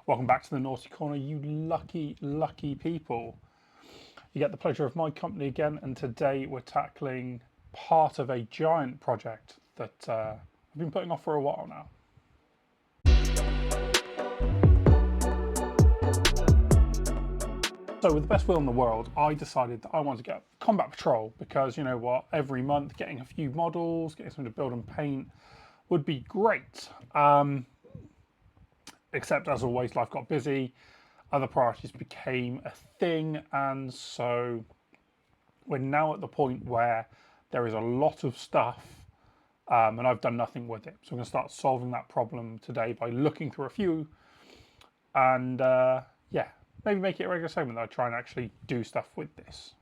Welcome back to the Naughty Corner, you lucky, lucky people. You get the pleasure of my company again, and today we're tackling part of a giant project that I've been putting off for a while now. So with the best will in the world, I decided that I wanted to get Combat Patrol because, you know what, every month getting a few models, getting something to build and paint would be great. Except as always, life got busy, other priorities became a thing, and so we're now at the point where there is a lot of stuff and I've done nothing with it. So I'm going to start solving that problem today by looking through a few and yeah, maybe make it a regular segment that I try and actually do stuff with this.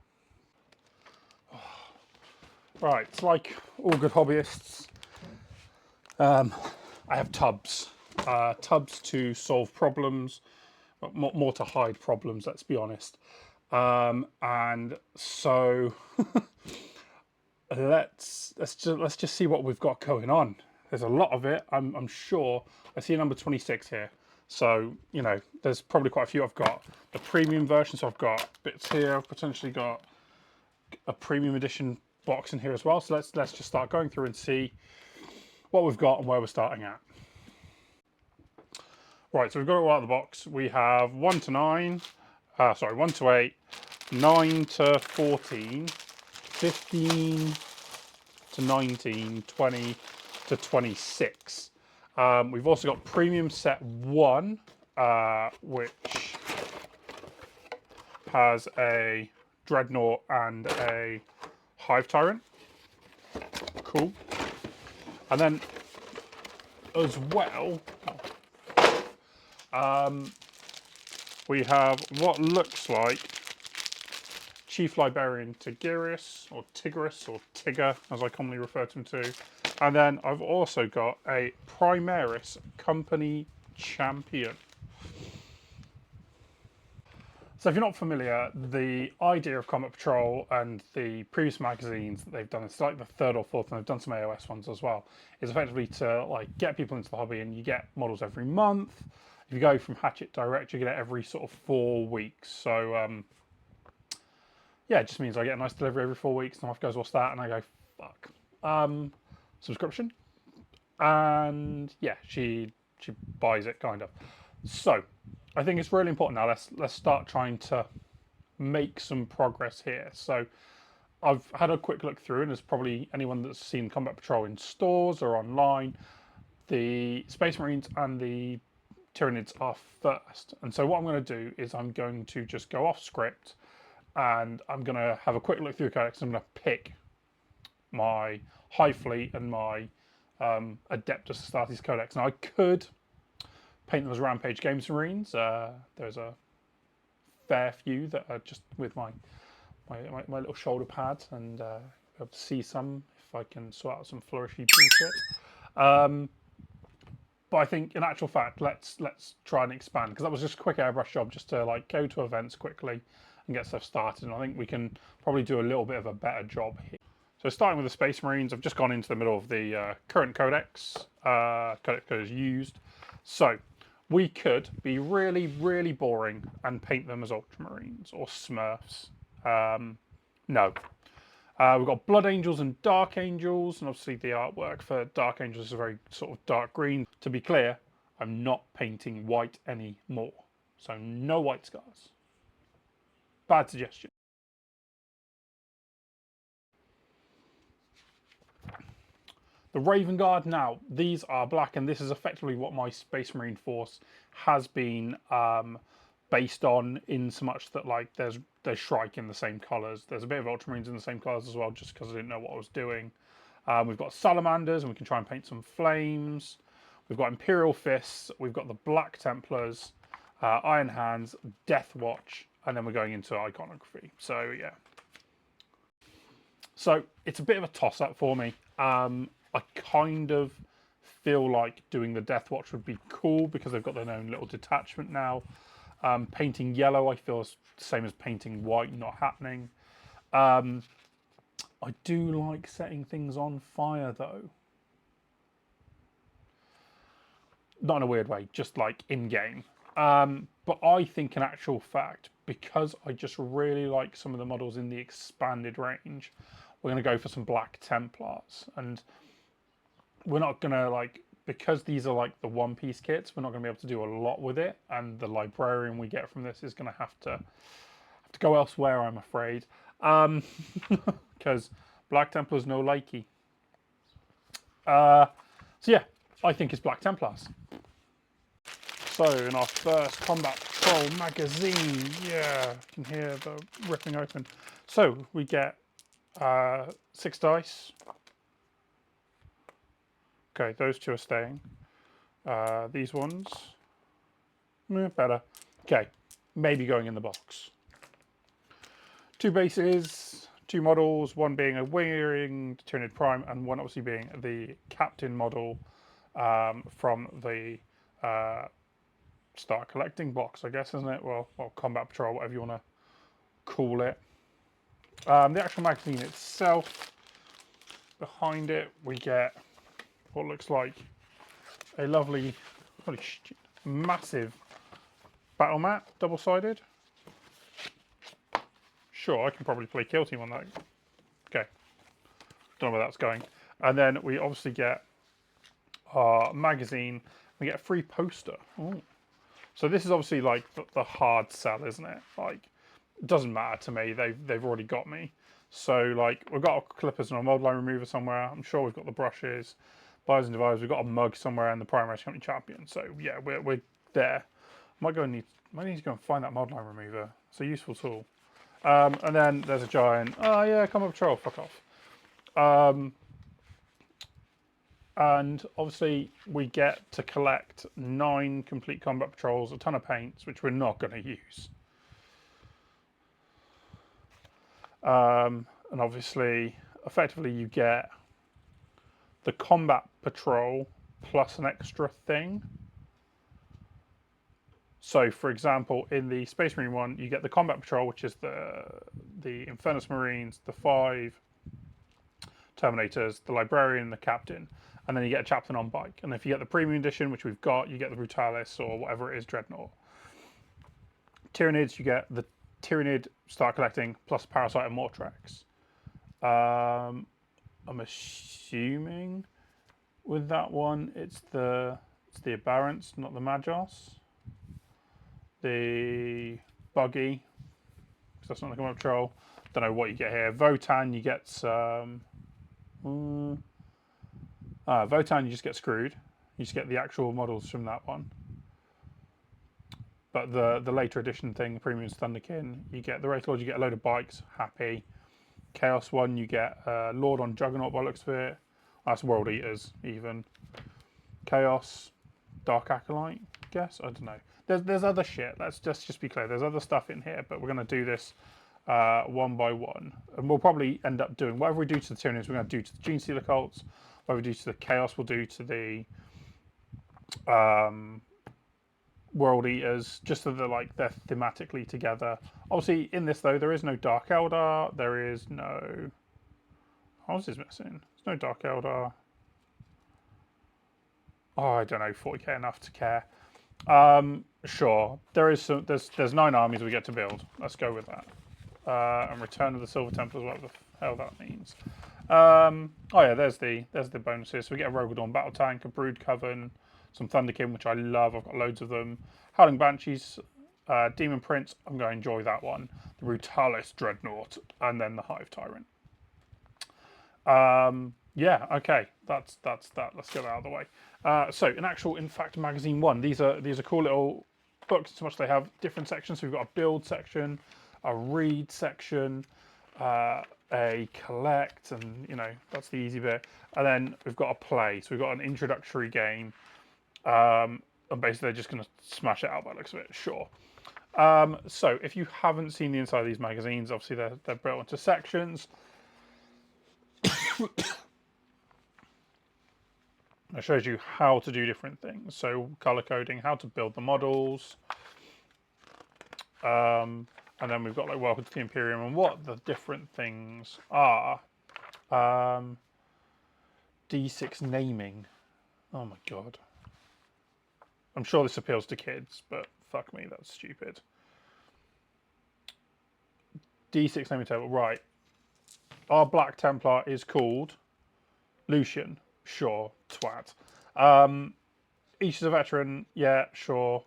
Right, it's like all good hobbyists, I have tubs. Tubs to solve problems, more to hide problems, let's be honest. And so let's just see what we've got going on. There's a lot of it. I'm sure. I see number 26 here, so you know there's probably quite a few. I've got the premium version, so I've got bits here. I've potentially got a premium edition box in here as well. So let's just start going through and see what we've got and where we're starting at. Right, so we've got it all out of the box. We have 1 to 9, 1 to 8, 9 to 14, 15 to 19, 20 to 26. We've also got premium set 1, which has a dreadnought and a hive tyrant. Cool. And then as well, we have what looks like Chief Librarian Tigris, or Tigger, as I commonly refer to him to. And then I've also got a Primaris Company Champion. So if you're not familiar, the idea of Combat Patrol and the previous magazines that they've done, it's like the third or fourth, and they've done some AOS ones as well, is effectively to like get people into the hobby, and you get models every month. If you go from Hatchet direct, you get it every sort of 4 weeks. So yeah, it just means I get a nice delivery every 4 weeks, and my wife goes, "What's that?" And I go, "Fuck." Subscription. And yeah, she buys it kind of. So I think it's really important now. Let's start trying to make some progress here. So I've had a quick look through, and there's probably anyone that's seen Combat Patrol in stores or online. The Space Marines and the Tyranids are first. And so what I'm going to do is I'm going to just go off script, and I'm going to have a quick look through the codex. I'm going to pick my Hive Fleet and my Adeptus Astartes codex. Now I could paint them as Rampage Games Marines. There's a fair few that are just with my little shoulder pads, and be able to see some if I can sort out some flourishy bullshit. But I think in actual fact, let's try and expand, because that was just a quick airbrush job just to like go to events quickly and get stuff started. And I think we can probably do a little bit of a better job here. So starting with the Space Marines, I've just gone into the middle of the current codex. Codex code is used. So we could be really, really boring and paint them as Ultramarines or Smurfs. No. We've got Blood Angels and Dark Angels, and obviously the artwork for Dark Angels is a very sort of dark green. To be clear, I'm not painting white anymore. So no white scars. Bad suggestion. The Raven Guard, now, these are black, and this is effectively what my Space Marine force has been based on, in so much that like there's Shrike in the same colours. There's a bit of Ultramarines in the same colours as well, just because I didn't know what I was doing. We've got Salamanders, and we can try and paint some flames. We've got Imperial Fists, we've got the Black Templars, Iron Hands, Death Watch, and then we're going into iconography. So yeah. So it's a bit of a toss-up for me. I kind of feel like doing the Death Watch would be cool because they've got their own little detachment now. Painting yellow, I feel, is the same as painting white, not happening. I do like setting things on fire, though. Not in a weird way, just like in-game. But I think in actual fact, because I just really like some of the models in the expanded range, we're going to go for some Black Templars. And we're not going to like, because these are like the one-piece kits, we're not going to be able to do a lot with it. And the librarian we get from this is going to have to go elsewhere, I'm afraid. Because Black Templars no likey. So yeah, I think it's Black Templars. So in our first Combat Patrol magazine, yeah, you can hear the ripping open. So we get 6 dice. Okay, those 2 are staying. These ones, better. Okay, maybe going in the box. 2 bases, 2 models, one being a Winged Tyranid Prime, and one obviously being the Captain model from the Start Collecting box, I guess, isn't it? Well, Combat Patrol, whatever you want to call it. The actual magazine itself, behind it, we get what looks like a lovely, massive battle mat, double-sided. Sure, I can probably play Kill Team on that. Okay, don't know where that's going. And then we obviously get our magazine. We get a free poster. Ooh. So this is obviously like the hard sell, isn't it? Like, it doesn't matter to me. They've already got me. So like, we've got our clippers and our mold line remover somewhere. I'm sure we've got the brushes, buyers and dividers. We've got a mug somewhere and the primary company champion. So yeah, we're there. Might need to go and find that mold line remover. It's a useful tool. And then there's a giant. Oh yeah, Combat Patrol. Fuck off. And obviously we get to collect 9 complete Combat Patrols, a ton of paints, which we're not going to use. And obviously, effectively, you get the Combat Patrol plus an extra thing. So, for example, in the Space Marine one, you get the Combat Patrol, which is the Infernus Marines, the 5 Terminators, the Librarian, the Captain, and then you get a Chaplain on bike. And if you get the Premium Edition, which we've got, you get the Brutalis or whatever it is, Dreadnought. Tyranids, you get the Tyranid Start Collecting plus Parasite and Mortrex. I'm assuming with that one, it's the Aberrants, not the Magos. The Buggy, because that's not the Combat Patrol. Don't know what you get here. Votan, you get some. Votan, you just get screwed. You just get the actual models from that one. But the later edition thing, the Premium Thunderkin, you get the Wraith Lord, you get a load of bikes, happy. Chaos one, you get Lord on Juggernaut by the looks of it. That's World Eaters, even. Chaos, Dark Acolyte, I guess? I don't know. There's other shit. Let's just be clear. There's other stuff in here, but we're going to do this one by one. And we'll probably end up doing whatever we do to the Tyranids, we're going to do to the Gene Stealer cults. Whatever we do to the Chaos, we'll do to the World Eaters, just so they're thematically together. Obviously, in this though, there is no Dark Eldar. There is no. How's this missing? There's no Dark Eldar. Oh, I don't know. 40k enough to care. Sure. There is some. There's 9 armies we get to build. Let's go with that. And Return of the Silver Templars, whatever the hell that means. Oh yeah, there's the bonuses. So we get a Rogadorn Battle Tank, a Brood Coven, some Thunderkin, which I love. I've got loads of them. Howling Banshees, Demon Prince. I'm going to enjoy that one. The Brutalis Dreadnought, and then the Hive Tyrant. Yeah, okay, that's that. Let's get that out of the way. So, in fact, magazine 1. These are cool little books. So much they have different sections. So we've got a build section, a read section, a collect, and that's the easy bit. And then we've got a play. So we've got an introductory game. And basically they're just going to smash it out by the looks of it. Sure. So if you haven't seen the inside of these magazines, obviously they're built into sections. It shows you how to do different things. So color coding, how to build the models. And then we've got like Welcome to the Imperium and what the different things are. D6 naming. Oh my god. I'm sure this appeals to kids, but fuck me, that's stupid. D6 naming table, right. Our Black Templar is called Lucian. Sure, twat. Each is a veteran, yeah, sure.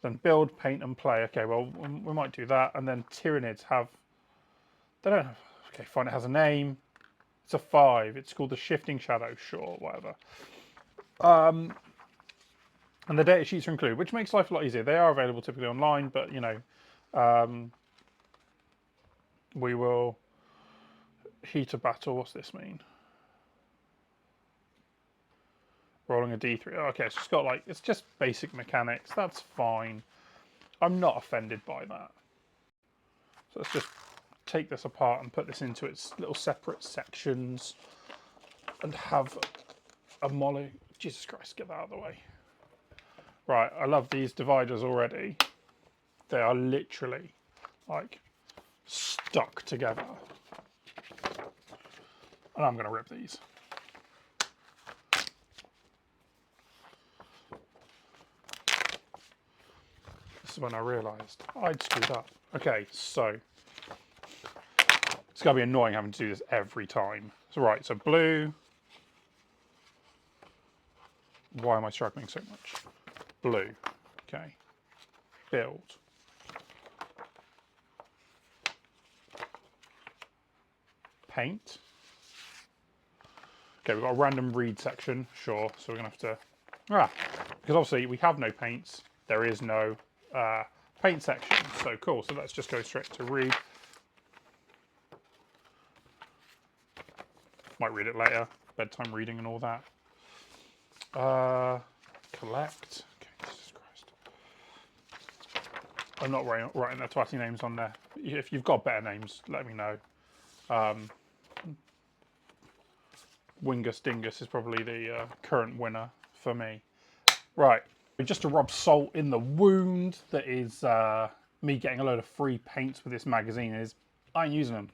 Then build, paint, and play. Okay, well, we might do that. And then Tyranids have... They don't have... Okay, fine, it has a name. It's a 5. It's called the Shifting Shadow. Sure, whatever. And the data sheets are included, which makes life a lot easier. They are available typically online, but, you know, we will... Heat of battle, what's this mean? Rolling a D3. Oh, okay, it's just got like, it's just basic mechanics. That's fine. I'm not offended by that. So let's just take this apart and put this into its little separate sections and have a molly. Jesus Christ, get that out of the way. Right, I love these dividers already. They are literally like stuck together. And I'm going to rip these. This is when I realised I'd screwed up. Okay, so it's going to be annoying having to do this every time. So right, so blue. Why am I struggling so much? Blue. Okay. Build. Paint. Okay, we've got a random read section, sure. So we're going to have to... because obviously we have no paints. There is no paint section. So cool. So let's just go straight to read. Might read it later. Bedtime reading and all that. Collect. Okay, Jesus Christ. I'm not writing their twatty names on there. If you've got better names, let me know. Wingus Dingus is probably the current winner for me. Right, just to rub salt in the wound that is me getting a load of free paints with this magazine is I ain't using them.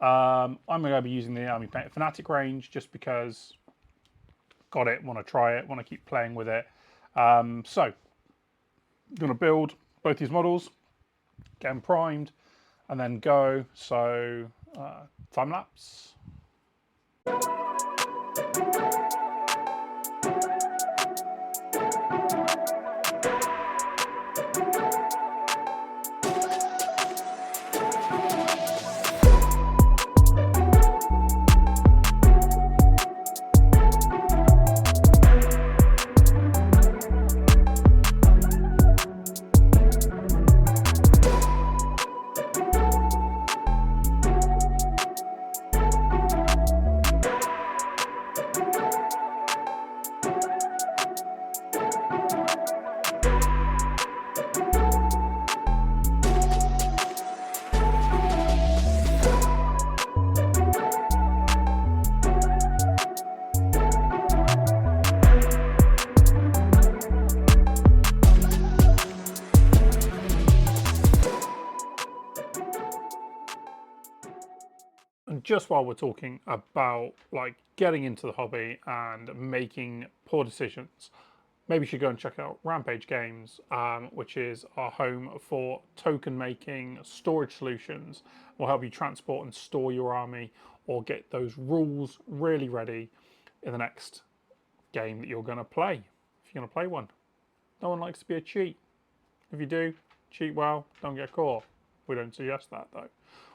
I'm going to be using the Army Paint Fanatic range just because got it, want to try it, want to keep playing with it. So, I'm going to build both these models, get them primed, and then go. So, time lapse. And just while we're talking about like getting into the hobby and making poor decisions, maybe you should go and check out Rampage Games, which is our home for token making, storage solutions. Will help you transport and store your army or get those rules really ready in the next game that you're going to play, if you're going to play one. No one likes to be a cheat. If you do, cheat well, don't get caught. We don't suggest that though.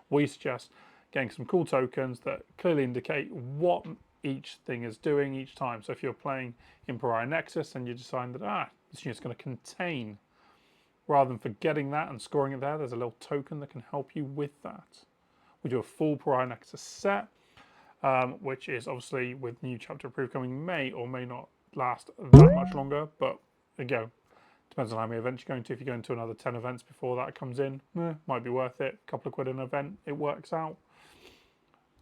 We suggest getting some cool tokens that clearly indicate what each thing is doing each time. So if you're playing in Pariah Nexus and you decide that, this unit's going to contain, rather than forgetting that and scoring it there, there's a little token that can help you with that. We do a full Pariah Nexus set, which is obviously with new chapter approved coming may or may not last that much longer, but again, depends on how many events you're going to. If you go into another 10 events before that comes in, might be worth it. A couple of quid an event, it works out.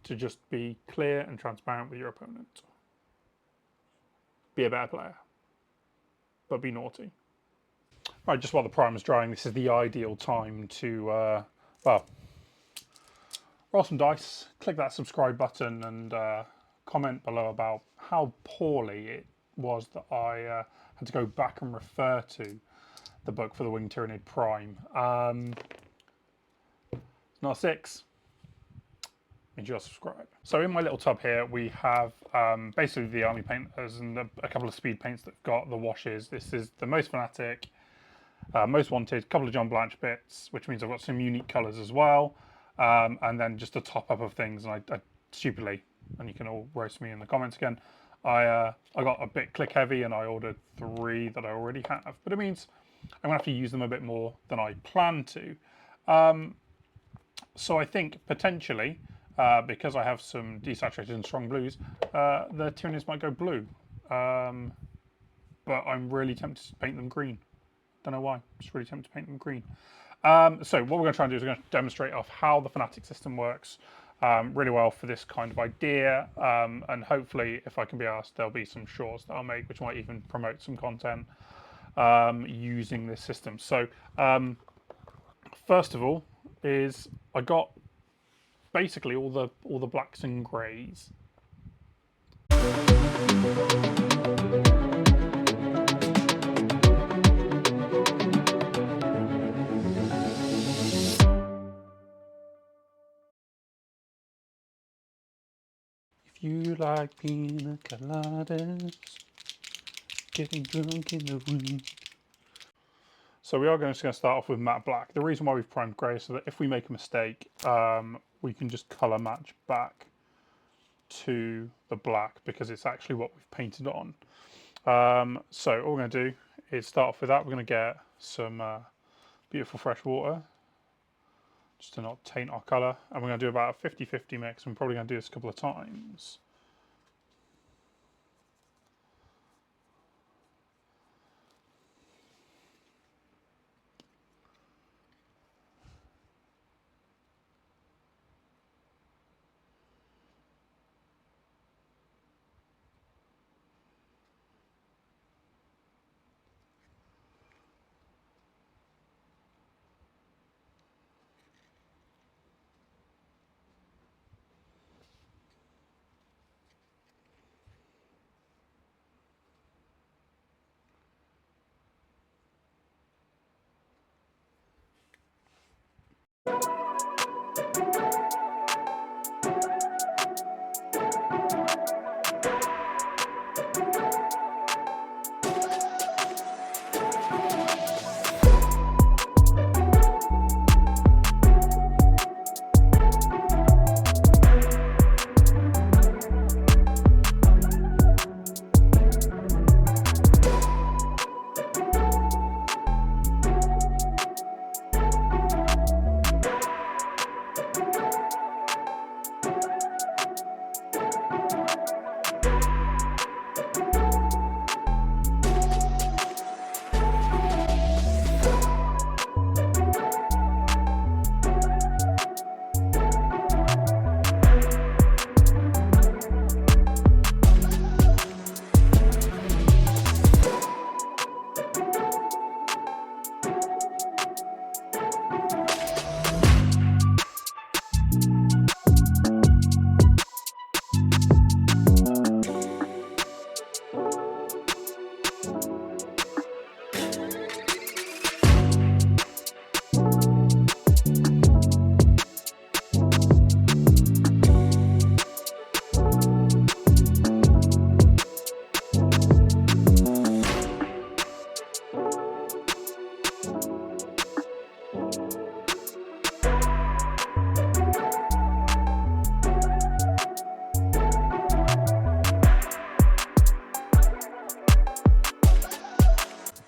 To just be clear and transparent with your opponent. Be a better player, but be naughty. Right, just while the primer's drying, this is the ideal time to, well, roll some dice, click that subscribe button and comment below about how poorly it was that I had to go back and refer to the book for the Winged Tyrannid Prime. It's not a 6. Means you subscribe. So in my little tub here, we have basically the army painters and a couple of speed paints that've got the washes. This is the most fanatic, most wanted, couple of John Blanche bits, which means I've got some unique colours as well. And then just a top up of things. And I stupidly, and you can all roast me in the comments again, I got a bit click heavy and I ordered 3 that I already have. But it means I'm going to have to use them a bit more than I plan to. So I think potentially, because I have some desaturated and strong blues, the Tyrannids might go blue. But I'm really tempted to paint them green. Don't know why. Just really tempted to paint them green. So what we're going to try and do is we're going to demonstrate off how the Fanatic system works really well for this kind of idea. And hopefully, if I can be asked, there'll be some shorts that I'll make, which might even promote some content using this system. So first of all, is I got basically all the blacks and greys. If you like pina coladas, getting drunk in the room. So we are just going to start off with matte black. The reason why we've primed grey is so that if we make a mistake, we can just colour match back to the black because it's actually what we've painted on. So all we're going to do is start off with that. We're going to get some beautiful fresh water just to not taint our colour. And we're going to do about a 50-50 mix. I'm probably going to do this a couple of times.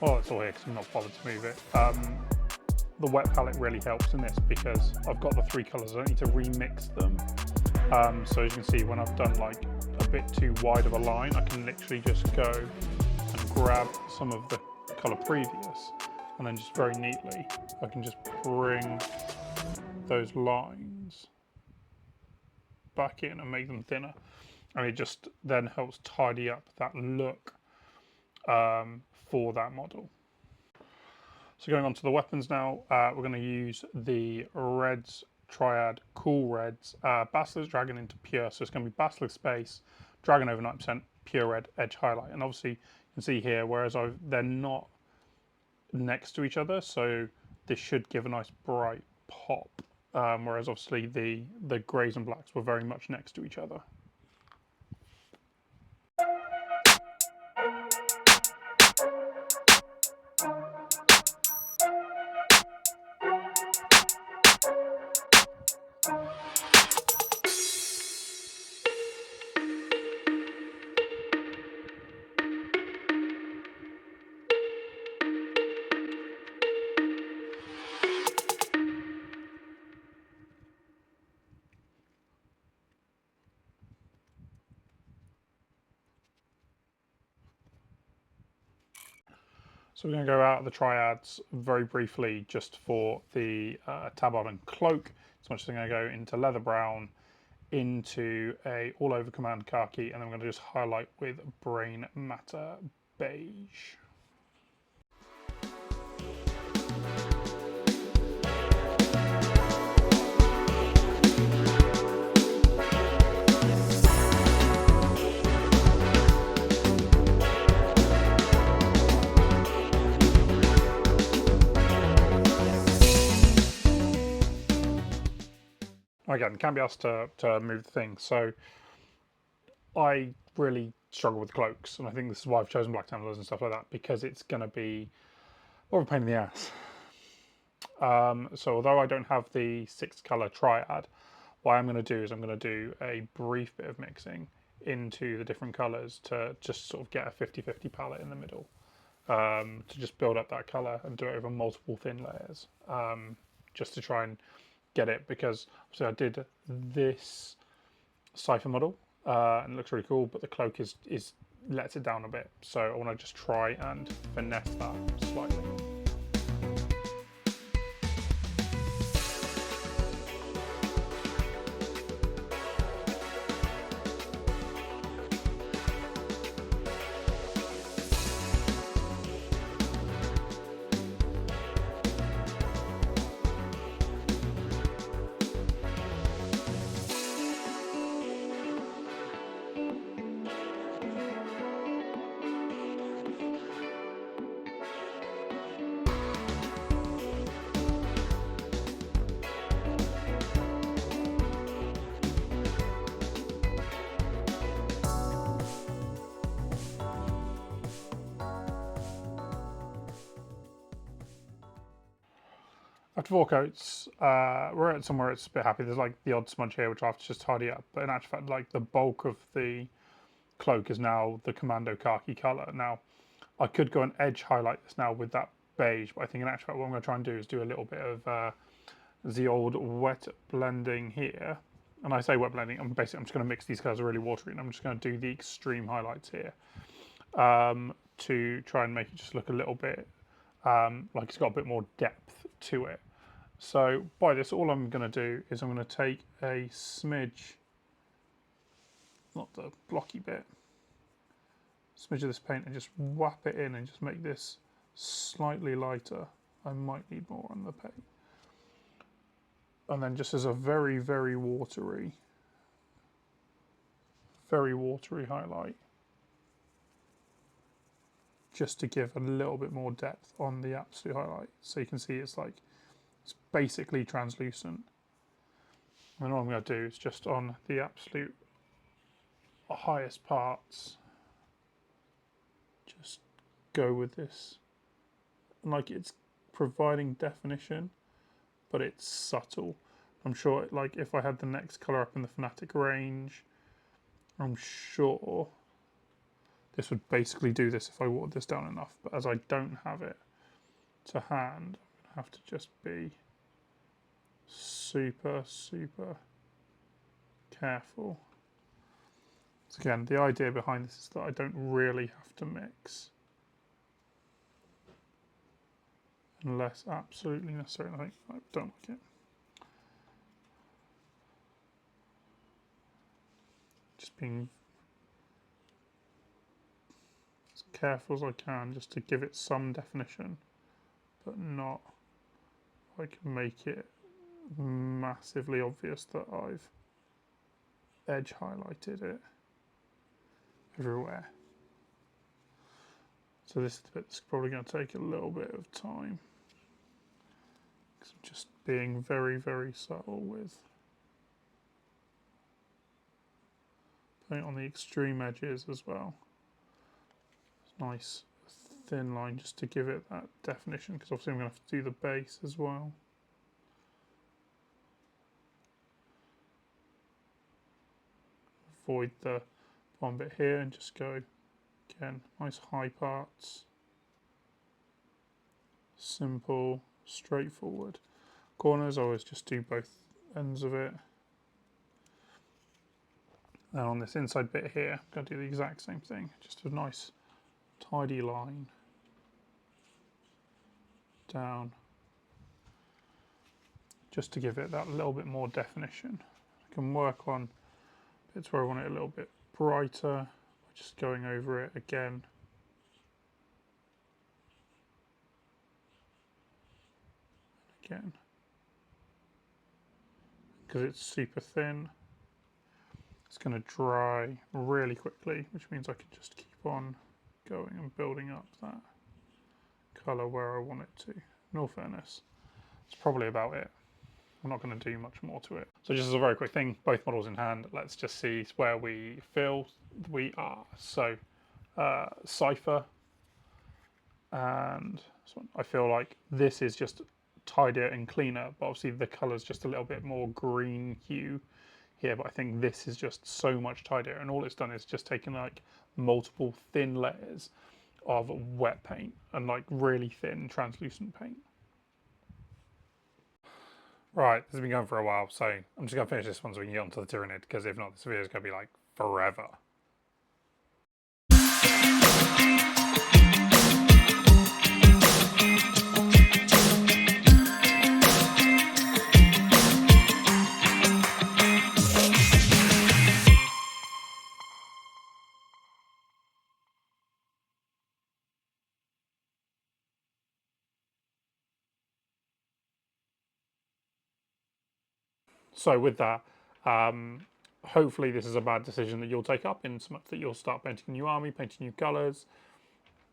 Oh, it's all here because I'm not bothered to move it. The wet palette really helps in this because I've got the 3 colours. I don't need to remix them. So as you can see, when I've done like a bit too wide of a line, I can literally just go and grab some of the colour previous, and then just very neatly, I can just bring those lines back in and make them thinner. And it just then helps tidy up that look for that model. So going on to the weapons now, we're going to use the Reds Triad Cool Reds, Basilisk Dragon into Pure. So it's going to be Basilisk Space, Dragon over 9%, Pure Red, Edge Highlight. And obviously you can see here, whereas they're not next to each other, so this should give a nice bright pop, whereas obviously the greys and blacks were very much next to each other. So we're going to go out of the triads very briefly just for the tabard and cloak. So I'm just going to go into leather brown, into a all over command khaki, and then I'm going to just highlight with brain matter beige. Again, can be asked to move the thing. So I really struggle with cloaks, and I think this is why I've chosen black templars and stuff like that, because it's going to be more of a pain in the ass. So although I don't have the 6-colour triad, what I'm going to do is I'm going to do a brief bit of mixing into the different colours to just sort of get a 50-50 palette in the middle, to just build up that colour and do it over multiple thin layers, just to try and get it, because obviously I did this cipher model and it looks really cool, but the cloak is lets it down a bit, so I want to just try and finesse that slightly. After 4 coats, we're at somewhere it's a bit happy. There's like the odd smudge here, which I have to just tidy up. But in actual fact, like the bulk of the cloak is now the commando khaki colour. Now, I could go and edge highlight this now with that beige, but I think in actual fact what I'm going to try and do is do a little bit of the old wet blending here. And I say wet blending, I'm just going to mix these colours really watery, and I'm just going to do the extreme highlights here to try and make it just look a little bit like it's got a bit more depth to it. So by this, all I'm going to do is I'm going to take a smidge, not the blocky bit, smidge of this paint and just whap it in and just make this slightly lighter. I might need more on the paint. And then just as a very, very watery highlight, just to give a little bit more depth on the absolute highlight. So you can see it's like, it's basically translucent. And all I'm going to do is just on the absolute highest parts, just go with this. And like, it's providing definition, but it's subtle. I'm sure, like, if I had the next colour up in the Fnatic range, I'm sure this would basically do this if I watered this down enough. But as I don't have it to hand, I'm going to have to just be super, super careful. So again, the idea behind this is that I don't really have to mix unless absolutely necessary. I think I don't like it. Just being as careful as I can just to give it some definition, but not like make it massively obvious that I've edge highlighted it everywhere. So this is the bit that's probably going to take a little bit of time. I'm just being very, very subtle with putting it on the extreme edges as well. It's nice thin line just to give it that definition, because obviously I'm going to have to do the base as well. Avoid the bottom bit here and just go, again, nice high parts. Simple, straightforward. Corners, I always just do both ends of it. And on this inside bit here, I'm going to do the exact same thing. Just a nice, tidy line down, just to give it that little bit more definition. I can work on bits where I want it a little bit brighter, just going over it again. Again. Because it's super thin, it's going to dry really quickly, which means I can just keep on going and building up that colour where I want it to. In all fairness, that's probably about it. I'm not going to do much more to it. So just as a very quick thing, both models in hand, let's just see where we feel we are. So Cypher, and this one, I feel like this is just tidier and cleaner, but obviously the colour's just a little bit more green hue here, but I think this is just so much tidier, and all it's done is just taken like multiple thin layers of wet paint and like really thin translucent paint. Right, this has been going for a while, so I'm just going to finish this one so we can get onto the Tyranid, because if not, this video is going to be like forever. So with that, hopefully this is a bad decision that you'll take up, in so much that you'll start painting a new army, painting new colours,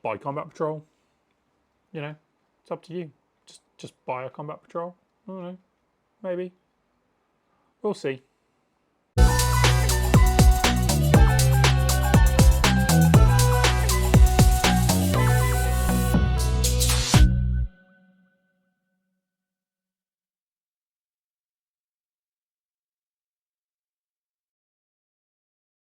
buy Combat Patrol. You know, it's up to you. Just buy a Combat Patrol. I don't know, maybe. We'll see.